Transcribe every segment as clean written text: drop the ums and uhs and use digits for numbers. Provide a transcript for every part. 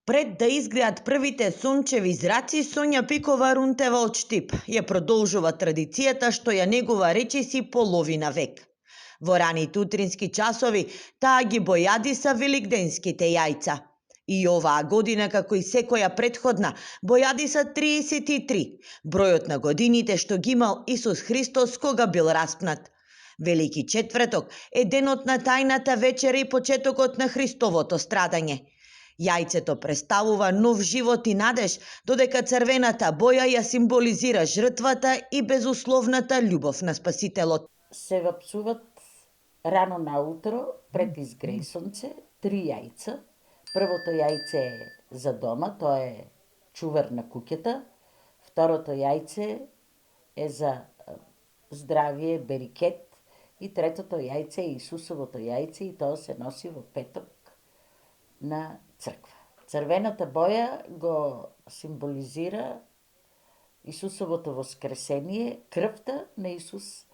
Пред да изгреат првите сончеви зраци, Сонја Пикова Рунтева од Штип ја продолжува традицијата што ја негува речиси половина век. Во раните утрински часови таа ги бојадиса великденските јајца. И оваа година, како и секоја претходна, бојадиса 33, бројот на годините што ги имал Исус Христос кога бил распнат. Велики четврток е денот на тајната вечера и почетокот на Христовото страдање. Јајцето представува нов живот и надеж, додека црвената боја ја символизира жртвата и безусловната љубов на Спасителот. Се вапсуват рано наутро, пред изгреј сонце, 3 јајца. Првото јајце е за дома, тоа е чувар на куќата. Второто јајце е за здравие, берикет. И третото јајце е Исусовото јајце и тоа се носи во петок на црква. Црвената боја го символизира Исусовото воскресение, крвта на Исус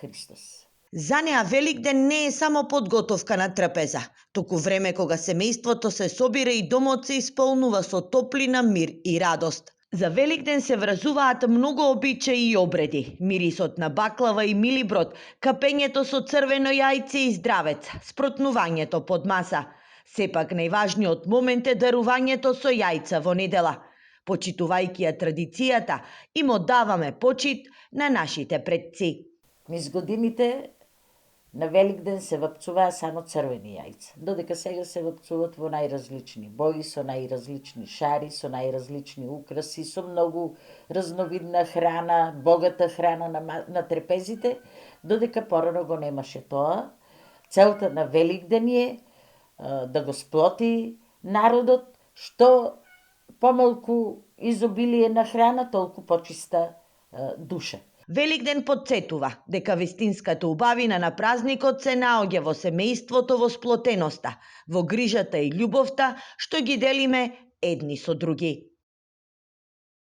Христос. За неа Великден не е само подготовка на трпеза, туку време кога семејството се собира и домот се исполнува со топлина, мир и радост. За Великден се вразуваат многу обичаи и обреди, мирисот на баклава и милиброд, капењето со црвено јајце и здравец, спротнувањето под маса. Сепак најважниот момент е дарувањето со јајца во недела. Почитувајќи ја традицијата, им оддаваме почит на нашите предци. Низ годините на Великден се вапцуваа само црвени јајца, додека сега се вапцуваат во најразлични бои, со најразлични шари, со најразлични украси, со многу разновидна храна, богата храна на трпезите, додека порано го немаше тоа. Целта на Великден е да го сплоти народот, што помалку изобилие на храна, толку почиста душа. Великден подсетува дека вистинската убавина на празникот се наоѓа во семејството, во сплотеноста, во грижата и љубовта што ги делиме едни со други.